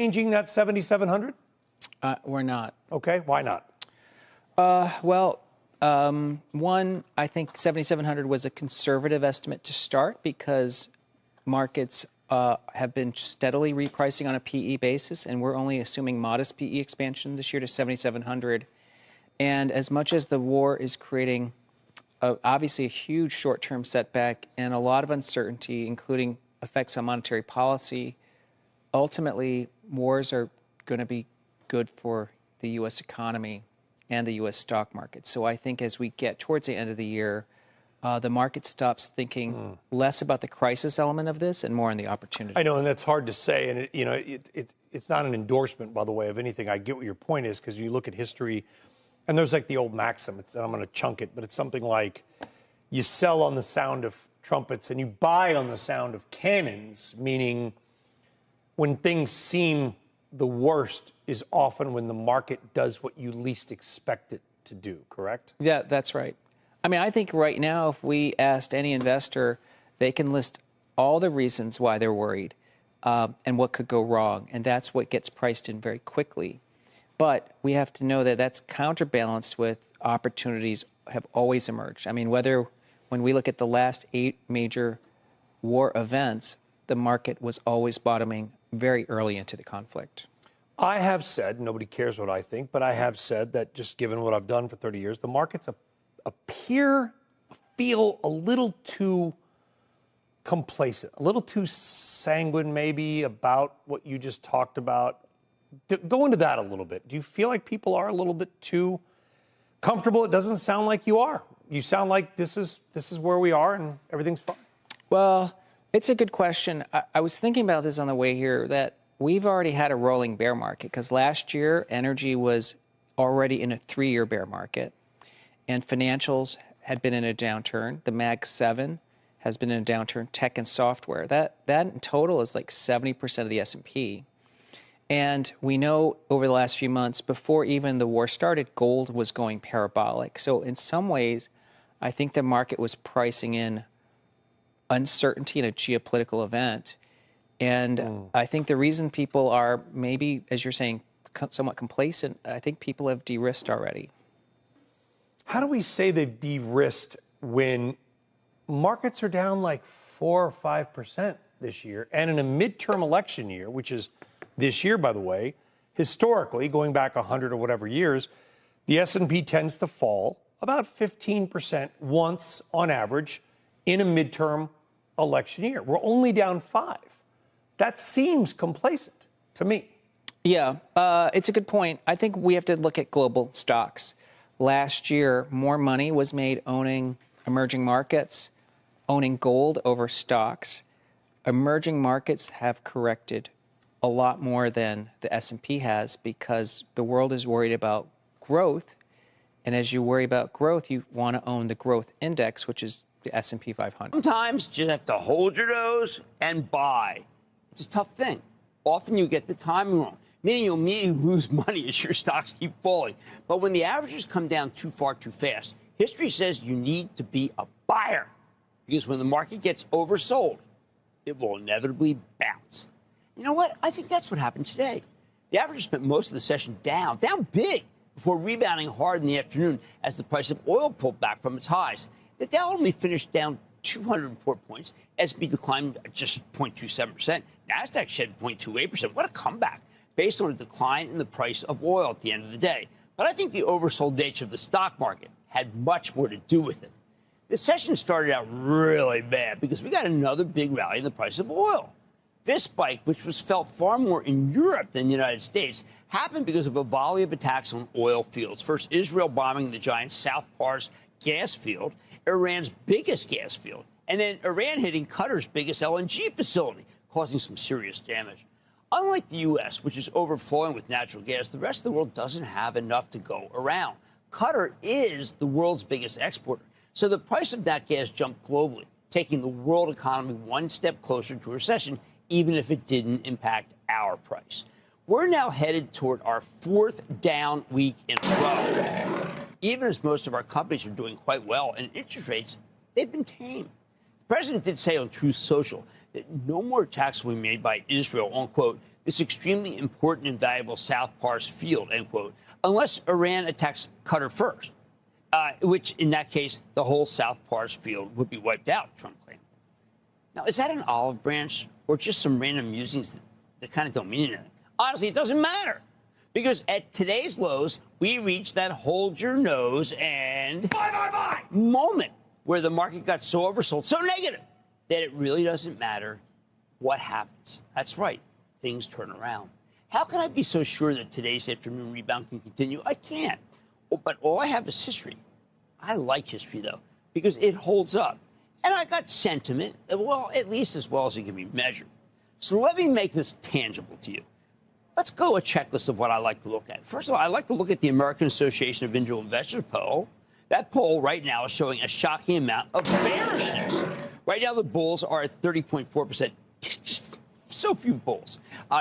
changing that 7,700? We're not. Okay, why not? One, I think 7,700 was a conservative estimate to start because markets have been steadily repricing on a PE basis, and we're only assuming modest PE expansion this year to 7,700. And as much as the war is creating obviously a huge short-term setback and a lot of uncertainty, including effects on monetary policy, ultimately wars are going to be good for the U.S. economy and the U.S. stock market. So I think as we get towards the end of the year, the market stops thinking less about the crisis element of this and more on the opportunity. I know, and that's hard to say. And, it's not an endorsement, by the way, of anything. I get what your point is, because you look at history, and there's like the old maxim, and I'm going to chunk it, but it's something like you sell on the sound of trumpets and you buy on the sound of cannons, meaning when things seem the worst is often when the market does what you least expect it to do, correct? Yeah, that's right. I mean, I think right now, if we asked any investor, they can list all the reasons why they're worried and what could go wrong. And that's what gets priced in very quickly. But we have to know that that's counterbalanced with opportunities have always emerged. I mean, when we look at the last 8 major war events, the market was always bottoming very early into the conflict. I have said, nobody cares what I think, but I have said that just given what I've done for 30 years, the markets feel a little too complacent, a little too sanguine maybe about what you just talked about. Go into that a little bit. Do you feel like people are a little bit too comfortable? It doesn't sound like you are. You sound like this is where we are and everything's fine. Well, it's a good question. I was thinking about this on the way here, that we've already had a rolling bear market because last year energy was already in a 3-year bear market and financials had been in a downturn. The Mag 7 has been in a downturn, tech and software. That in total is like 70% of the S&P. And we know over the last few months, before even the war started, gold was going parabolic. So in some ways, I think the market was pricing in uncertainty in a geopolitical event. And I think the reason people are maybe, as you're saying, somewhat complacent, I think people have de-risked already. How do we say they've de-risked when markets are down like 4 or 5% this year, and in a midterm election year, which is this year, by the way, historically, going back 100 or whatever years, the S&P tends to fall about 15% once on average in a midterm election year. We're only down 5. That seems complacent to me. Yeah, it's a good point. I think we have to look at global stocks. Last year, more money was made owning emerging markets, owning gold over stocks. Emerging markets have corrected a lot more than the S&P has because the world is worried about growth. And as you worry about growth, you want to own the growth index, which is the S&P 500. Sometimes you just have to hold your nose and buy. It's a tough thing. Often you get the timing wrong, meaning you'll immediately lose money as your stocks keep falling. But when the averages come down too far too fast, history says you need to be a buyer. Because when the market gets oversold, it will inevitably bounce. You know what? I think that's what happened today. The average spent most of the session down big, before rebounding hard in the afternoon as the price of oil pulled back from its highs. The Dow only finished down 204 points. S&P declined just 0.27%. NASDAQ shed 0.28%. What a comeback, based on a decline in the price of oil at the end of the day. But I think the oversold nature of the stock market had much more to do with it. The session started out really bad because we got another big rally in the price of oil. This spike, which was felt far more in Europe than the United States, happened because of a volley of attacks on oil fields. First, Israel bombing the giant South Pars gas field, Iran's biggest gas field, and then Iran hitting Qatar's biggest LNG facility, causing some serious damage. Unlike the U.S., which is overflowing with natural gas, the rest of the world doesn't have enough to go around. Qatar is the world's biggest exporter, so the price of that gas jumped globally, taking the world economy one step closer to a recession, even if it didn't impact our price. We're now headed toward our 4th down week in a row. Even as most of our companies are doing quite well, and interest rates, they've been tame. The president did say on Truth Social that no more attacks will be made by Israel on, quote, this extremely important and valuable South Pars field, end quote, unless Iran attacks Qatar first, which in that case, the whole South Pars field would be wiped out, Trump claimed. Now, is that an olive branch or just some random musings that kind of don't mean anything? Honestly, it doesn't matter. Because at today's lows, we reached that hold your nose and buy moment where the market got so oversold, so negative, that it really doesn't matter what happens. That's right. Things turn around. How can I be so sure that today's afternoon rebound can continue? I can't. But all I have is history. I like history, though, because it holds up. And I got sentiment, well, at least as well as it can be measured. So let me make this tangible to you. Let's go a checklist of what I like to look at. First of all, I like to look at the American Association of Individual Investors poll. That poll right now is showing a shocking amount of bearishness. Right now, the bulls are at 30.4%. Just so few bulls.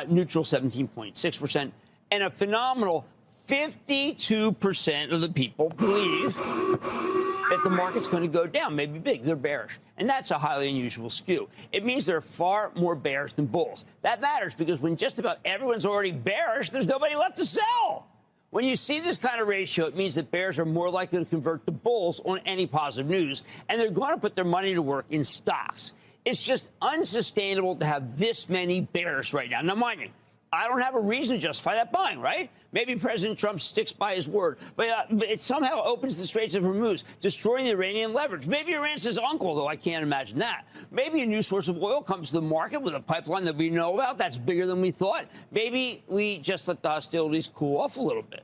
Neutral, 17.6%. And a phenomenal 52% of the people believe that the market's going to go down, maybe big. They're bearish. And that's a highly unusual skew. It means there are far more bears than bulls. That matters because when just about everyone's already bearish, there's nobody left to sell. When you see this kind of ratio, it means that bears are more likely to convert to bulls on any positive news, and they're going to put their money to work in stocks. It's just unsustainable to have this many bears right now. Now, mind you, I don't have a reason to justify that buying, right? Maybe President Trump sticks by his word, but it somehow opens the Straits of Hormuz, destroying the Iranian leverage. Maybe Iran's his uncle, though I can't imagine that. Maybe a new source of oil comes to the market with a pipeline that we know about that's bigger than we thought. Maybe we just let the hostilities cool off a little bit.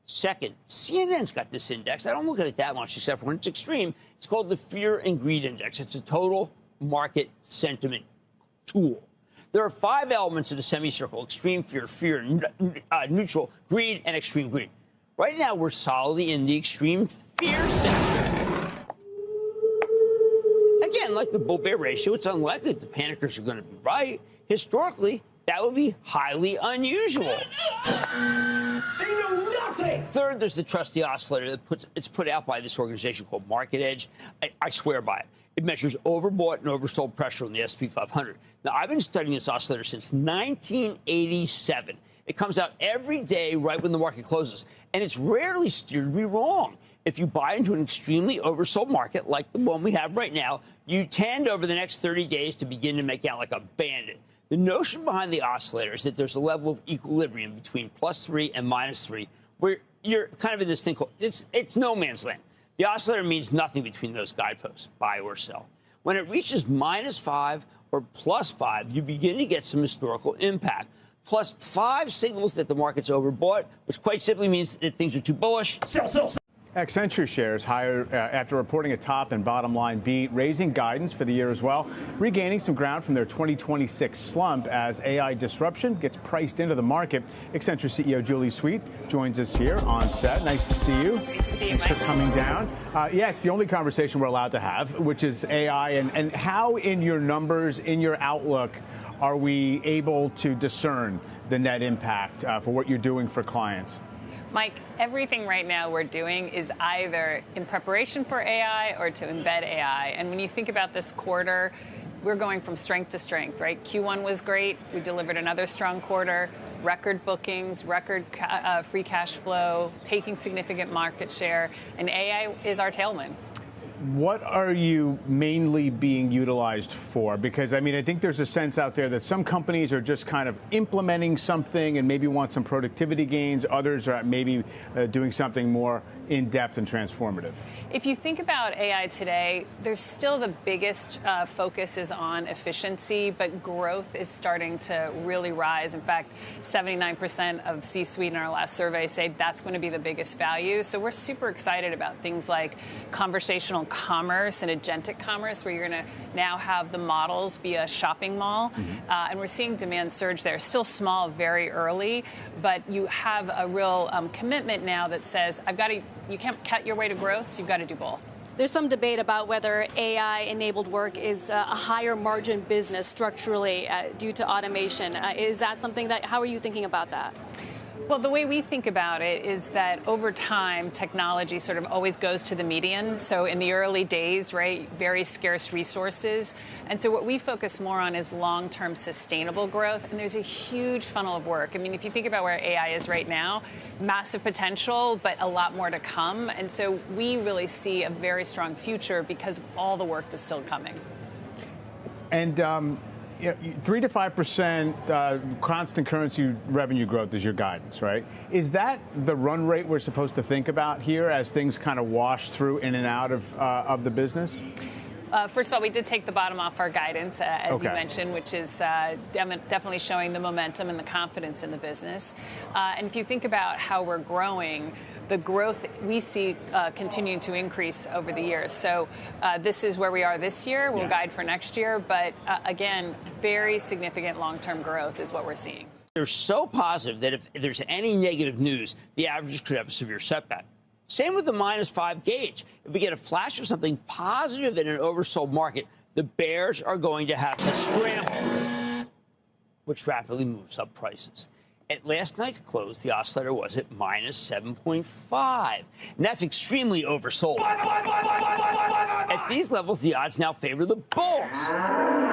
Second, CNN's got this index. I don't look at it that much, except for when it's extreme. It's called the Fear and Greed Index. It's a total market sentiment tool. There are 5 elements of the semicircle: extreme fear, neutral, greed, and extreme greed. Right now, we're solidly in the extreme fear sector. Again, like the bull-bear ratio, it's unlikely that the panickers are going to be right. Historically, that would be highly unusual. They know nothing! Third, there's the trusty oscillator it's put out by this organization called Market Edge. I swear by it. It measures overbought and oversold pressure on the S&P 500. Now, I've been studying this oscillator since 1987. It comes out every day right when the market closes, and it's rarely steered me wrong. If you buy into an extremely oversold market like the one we have right now, you tend over the next 30 days to begin to make out like a bandit. The notion behind the oscillator is that there's a level of equilibrium between +3 and -3, where you're kind of in this thing called, it's no man's land. The oscillator means nothing between those guideposts, buy or sell. When it reaches -5 or +5, you begin to get some historical impact. +5 signals that the market's overbought, which quite simply means that things are too bullish. Sell, sell, sell. Accenture shares higher after reporting a top and bottom line beat, raising guidance for the year as well, regaining some ground from their 2026 slump as AI disruption gets priced into the market. Accenture CEO Julie Sweet joins us here on set. Nice to see you. Thanks for coming down. Yes, the only conversation we're allowed to have, which is AI, and how in your numbers, in your outlook, are we able to discern the net impact for what you're doing for clients? Mike, everything right now we're doing is either in preparation for AI or to embed AI. And when you think about this quarter, we're going from strength to strength, right? Q1 was great. We delivered another strong quarter, record bookings, record free cash flow, taking significant market share, and AI is our tailwind. What are you mainly being utilized for? Because, I mean, I think there's a sense out there that some companies are just kind of implementing something and maybe want some productivity gains. Others are maybe doing something more in-depth and transformative. If you think about AI today, there's still the biggest focus is on efficiency, but growth is starting to really rise. In fact, 79% of C-suite in our last survey say that's going to be the biggest value. So we're super excited about things like conversational commerce and agentic commerce, where you're going to now have the models be a shopping mall. And we're seeing demand surge there. Still small, very early, but you have a real commitment now that says, you can't cut your way to growth, so you've got to do both. There's some debate about whether AI-enabled work is a higher margin business structurally due to automation. Is that something how are you thinking about that? Well, the way we think about it is that over time, technology sort of always goes to the median. So in the early days, right, very scarce resources. And so what we focus more on is long-term sustainable growth. And there's a huge funnel of work. I mean, if you think about where AI is right now, massive potential, but a lot more to come. And so we really see a very strong future because of all the work that's still coming. And 3 to 5% constant currency revenue growth is your guidance, right? Is that the run rate we're supposed to think about here as things kind of wash through in and out of the business? First of all, we did take the bottom off our guidance, as you mentioned, which is definitely showing the momentum and the confidence in the business. And if you think about how we're growing, the growth we see continuing to increase over the years. So this is where we are this year. We'll guide for next year. But again, very significant long-term growth is what we're seeing. They're so positive that if there's any negative news, the averages could have a severe setback. Same with the -5 gauge. If we get a flash of something positive in an oversold market, the bears are going to have to scramble, which rapidly moves up prices. At last night's close, the oscillator was at -7.5, and that's extremely oversold. At these levels, the odds now favor the bulls,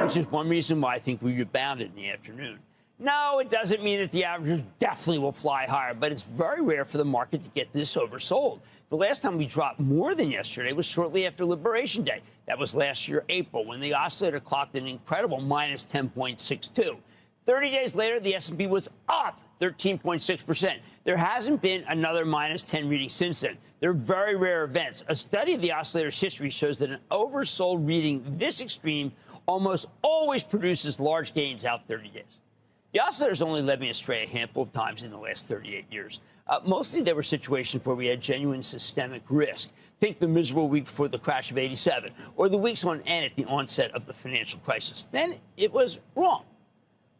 which is one reason why I think we rebounded in the afternoon. No, it doesn't mean that the averages definitely will fly higher, but it's very rare for the market to get this oversold. The last time we dropped more than yesterday was shortly after Liberation Day. That was last year, April, when the oscillator clocked an incredible -10.62. 30 days later, the S&P was up 13.6%. There hasn't been another -10 reading since then. They're very rare events. A study of the oscillator's history shows that an oversold reading this extreme almost always produces large gains out 30 days. The oscillator's only led me astray a handful of times in the last 38 years. Mostly there were situations where we had genuine systemic risk. Think the miserable week before the crash of '87, or the weeks on end at the onset of the financial crisis. Then it was wrong.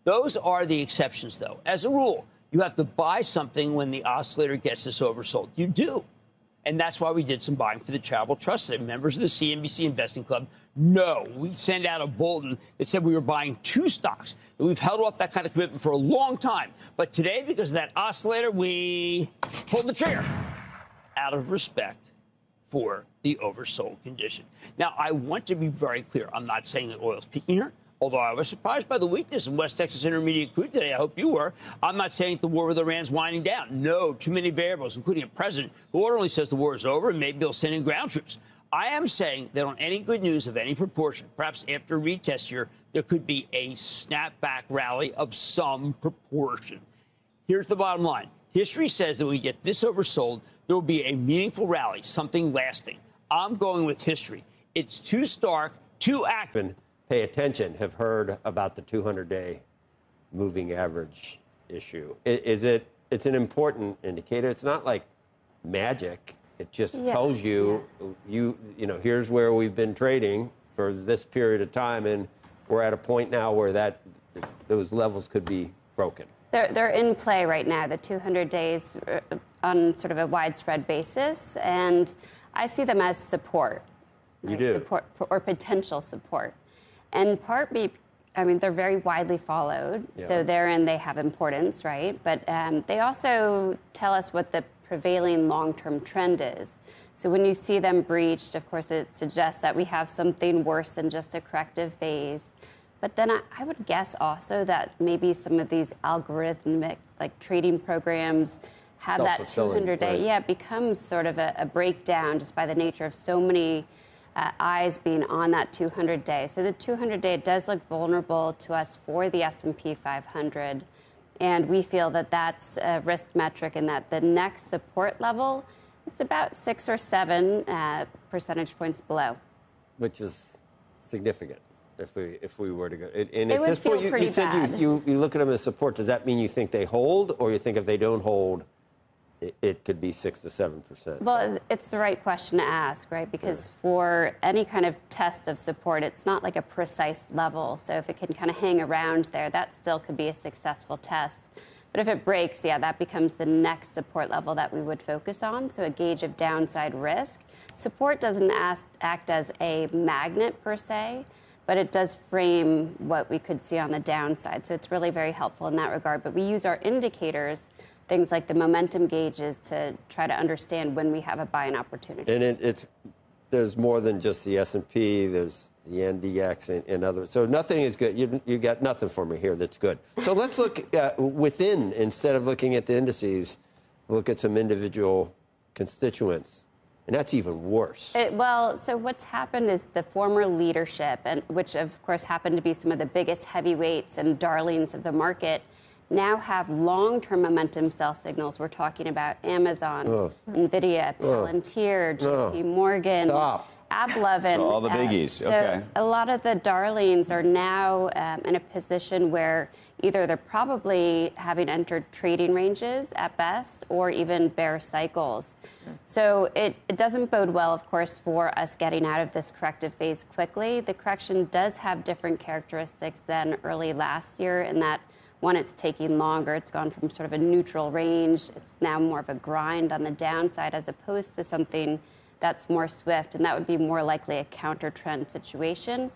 Those are the exceptions, though. As a rule, you have to buy something when the oscillator gets this oversold. You do. And that's why we did some buying for the Charitable Trust today. Members of the CNBC Investing Club know we sent out a bulletin that said we were buying 2 stocks. And we've held off that kind of commitment for a long time. But today, because of that oscillator, we pulled the trigger out of respect for the oversold condition. Now, I want to be very clear. I'm not saying that oil's peaking here. Although I was surprised by the weakness in West Texas Intermediate crude today. I hope you were. I'm not saying the war with Iran's winding down. No, too many variables, including a president who orderly says the war is over and maybe he'll send in ground troops. I am saying that on any good news of any proportion, perhaps after a retest here, there could be a snapback rally of some proportion. Here's the bottom line. History says that when we get this oversold, there will be a meaningful rally, something lasting. I'm going with history. It's too stark, too active. Pay attention, have heard about the 200-day moving average issue. It's an important indicator. It's not like magic. It just tells you, you know, here's where we've been trading for this period of time, and we're at a point now where those levels could be broken. They're in play right now, the 200 days on sort of a widespread basis, and I see them as support. You do? Support or potential support. And part B, I mean, they're very widely followed, so therein they have importance, right? But they also tell us what the prevailing long-term trend is. So when you see them breached, of course, it suggests that we have something worse than just a corrective phase. But then I would guess also that maybe some of these algorithmic, like trading programs, have that 200-day, right. Becomes sort of a breakdown just by the nature of so many eyes being on that 200-day. So the 200-day does look vulnerable to us for the S&P 500. And we feel that that's a risk metric and that the next support level, it's about 6 or 7 percentage points below. Which is significant if we were to go. And it at would this point, feel pretty you said bad. you look at them as support. Does that mean you think they hold, or you think if they don't hold, it could be 6 to 7%? Well, it's the right question to ask, right? Because for any kind of test of support, it's not like a precise level. So if it can kind of hang around there, that still could be a successful test. But if it breaks, that becomes the next support level that we would focus on. So a gauge of downside risk. Support doesn't act as a magnet per se, but it does frame what we could see on the downside. So it's really very helpful in that regard. But we use our indicators things like the momentum gauges to try to understand when we have a buying opportunity. And there's more than just the S&P. There's the NDX and others. So nothing is good. You got nothing for me here that's good. So let's look within, instead of looking at the indices, look at some individual constituents. And that's even worse. So what's happened is the former leadership, and which of course happened to be some of the biggest heavyweights and darlings of the market, now have long-term momentum sell signals. We're talking about Amazon, Nvidia, Palantir, JP Morgan, AppLovin. So all the biggies. Okay. A lot of the darlings are now in a position where either they're probably having entered trading ranges at best, or even bear cycles. So it doesn't bode well, of course, for us getting out of this corrective phase quickly. The correction does have different characteristics than early last year in that, one, it's taking longer. It's gone from sort of a neutral range. It's now more of a grind on the downside as opposed to something that's more swift, and that would be more likely a counter trend situation.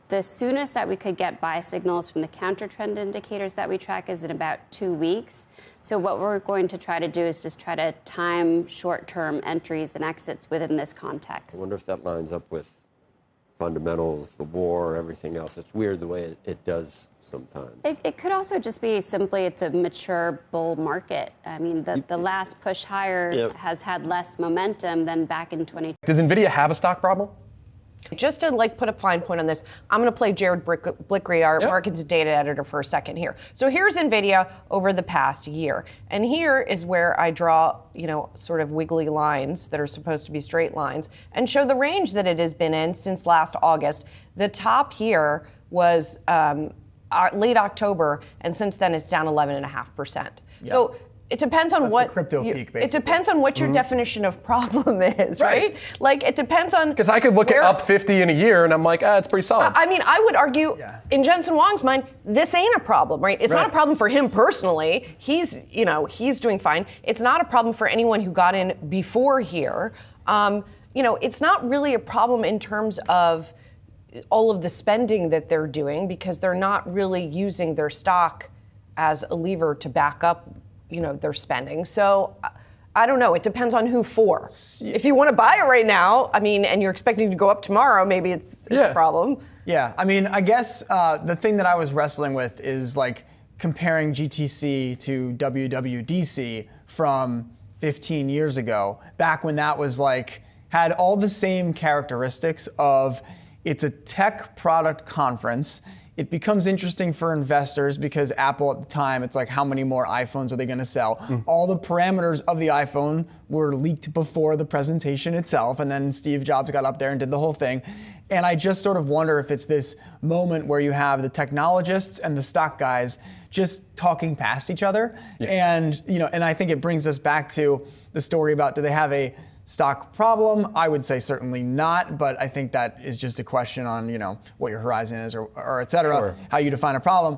The soonest that we could get buy signals from the counter trend indicators that we track is in about 2 weeks. So what we're going to try to do is just try to time short-term entries and exits within this context. I wonder if that lines up with fundamentals, the war, everything else. It's weird the way it does sometimes. It could also just be simply it's a mature bull market. I mean, the last push higher has had less momentum than back in 2020. Does Nvidia have a stock problem? Just to put a fine point on this, I'm going to play Jared Blickery, our markets data editor, for a second here. So here's Nvidia over the past year, and here is where I draw, sort of wiggly lines that are supposed to be straight lines, and show the range that it has been in since last August. The top here was late October, and since then it's down 11.5%. Yep. So it depends on what crypto peak, basically. It depends on what your definition of problem is, right? Like it depends on, because I could look at up 50 in a year and I'm like, it's pretty solid. I mean, I would argue in Jensen Huang's mind, this ain't a problem, right? It's not a problem for him personally. He's doing fine. It's not a problem for anyone who got in before here. It's not really a problem in terms of all of the spending that they're doing, because they're not really using their stock as a lever to back up their spending. So I don't know. It depends on who for. If you want to buy it right now, and you're expecting to go up tomorrow, maybe it's a problem. Yeah. I guess the thing that I was wrestling with is comparing GTC to WWDC from 15 years ago, back when that was had all the same characteristics of, it's a tech product conference. It becomes interesting for investors because Apple at the time, it's how many more iPhones are they going to sell? All the parameters of the iPhone were leaked before the presentation itself, and then Steve Jobs got up there and did the whole thing. And I just sort of wonder if it's this moment where you have the technologists and the stock guys just talking past each other. And, and I think it brings us back to the story about, do they have a stock problem? I would say certainly not, but I think that is just a question on, what your horizon is or et cetera, how you define a problem.